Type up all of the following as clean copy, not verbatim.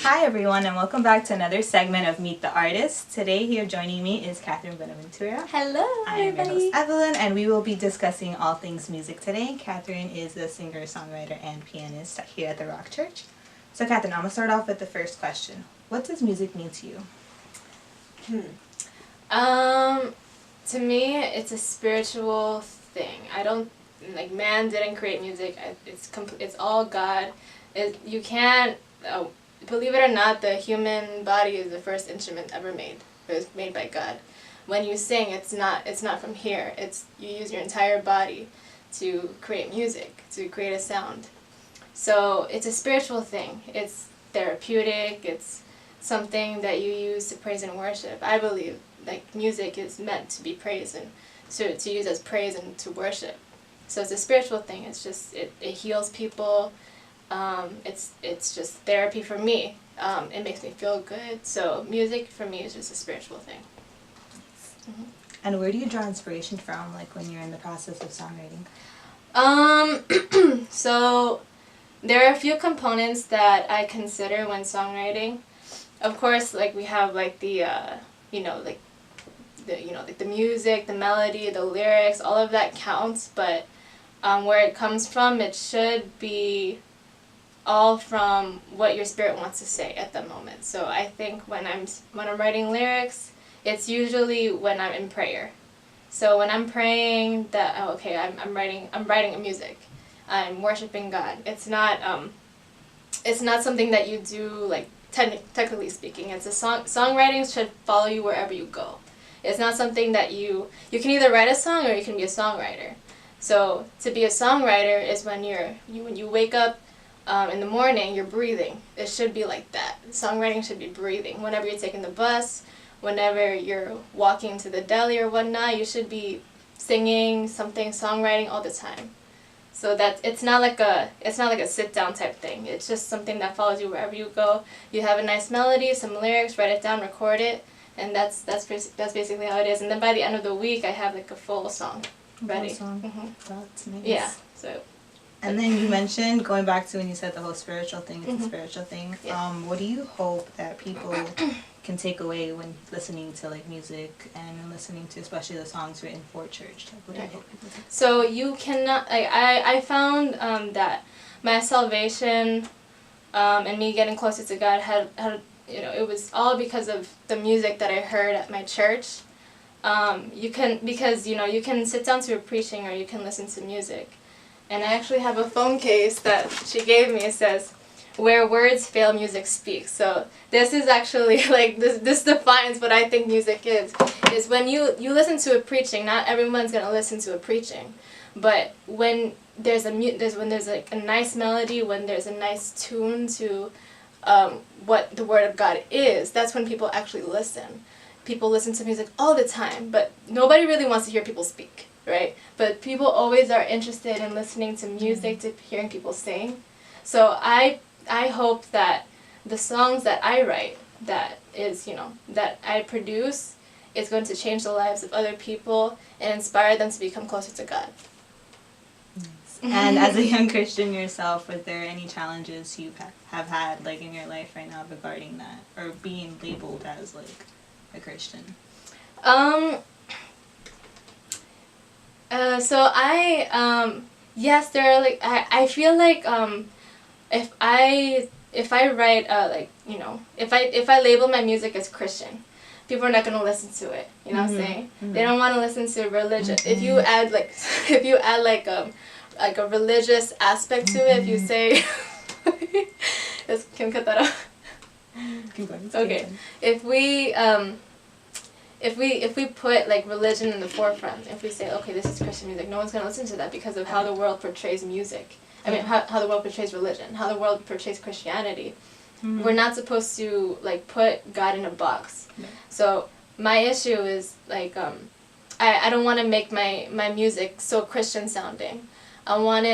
Hi everyone, and welcome back to another segment of Meet the Artist. Today here joining me is Kathryn Buenaventura. Hello I am your host Evelyn, and we will be discussing all things music today. Kathryn is a singer, songwriter, and pianist here at the Rock Church. So Kathryn, I'm going to start off with the first question. What does music mean to you? To me, it's a spiritual thing. I don't, like, man didn't create music. It's all God. You can't, believe it or not, the human body is the first instrument ever made. It was made by God. When you sing, it's not from here. You use your entire body to create music, to create a sound. So it's a spiritual thing. It's therapeutic. It's something that you use to praise and worship. I believe like music is meant to be praised and to use as praise and to worship. So it's a spiritual thing. It's just it heals people. It's just therapy for me. It makes me feel good. So music for me is just a spiritual thing. Mm-hmm. And where do you draw inspiration from, like when you're in the process of songwriting? So there are a few components that I consider when songwriting. Of course, like we have like the the music, the melody, the lyrics, all of that counts. But where it comes from, it should be all from what your spirit wants to say at the moment. So I think when I'm writing lyrics, it's usually when I'm in prayer. So when I'm praying that I'm writing a music, I'm worshiping God. It's not something that you do like technically speaking. It's a songwriting should follow you wherever you go. It's not something that you can either write a song or you can be a songwriter. So to be a songwriter is when you wake up in the morning, you're breathing. It should be like that. Songwriting should be breathing. Whenever you're taking the bus, whenever you're walking to the deli or whatnot, you should be singing something, songwriting all the time. So that it's not like a sit down type thing. It's just something that follows you wherever you go. You have a nice melody, some lyrics, write it down, record it, and that's basically how it is. And then by the end of the week, I have like a full song ready. Mm-hmm. That's nice. Yeah. So. And then you mentioned, going back to when you said the whole spiritual thing, it's a spiritual thing. Yeah. What do you hope that people can take away when listening to like music and listening to especially the songs written for church? Like, what do you hope people take? So you cannot, I found that my salvation and me getting closer to God had it was all because of the music that I heard at my church. You can sit down to a preaching or you can listen to music. And I actually have a phone case that she gave me. It says, "Where words fail, music speaks." So this is actually like this defines what I think music is when you listen to a preaching. Not everyone's gonna listen to a preaching, but when there's like a nice melody, when there's a nice tune to what the Word of God is, that's when people actually listen. People listen to music all the time, but nobody really wants to hear people speak, right? But people always are interested in listening to music, to hearing people sing. So I hope that the songs that I write, that I produce, is going to change the lives of other people and inspire them to become closer to God. Nice. And as a young Christian yourself, was there any challenges you have had like in your life right now regarding that, or being labeled as like a Christian? So yes, there are like I feel like if I write if I label my music as Christian, people are not gonna listen to it. You know what I'm saying? Mm-hmm. They don't want to listen to religion. Mm-hmm. If you add like a religious aspect to it, if you say, can we cut that off? Okay. If we put like religion in the forefront, if we say, okay, this is Christian music, no one's going to listen to that because of how the world portrays music. I mean, how the world portrays religion, how the world portrays Christianity. Mm-hmm. We're not supposed to like put God in a box. No. So my issue is like I don't want to make my music so Christian sounding. I want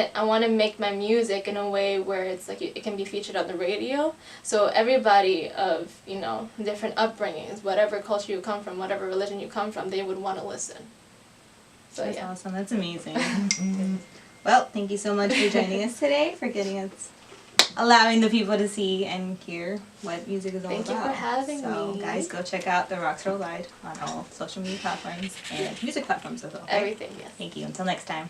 to make my music in a way where it's like it can be featured on the radio. So everybody of different upbringings, whatever culture you come from, whatever religion you come from, they would want to listen. So that's awesome. That's amazing. Well, thank you so much for joining us today, for getting us allowing the people to see and hear what music is all Thank about. you for having so, me. guys, go check out The Rocks Worldwide on all social media platforms and music platforms as well. Okay? Everything, yes. Thank you. Until next time.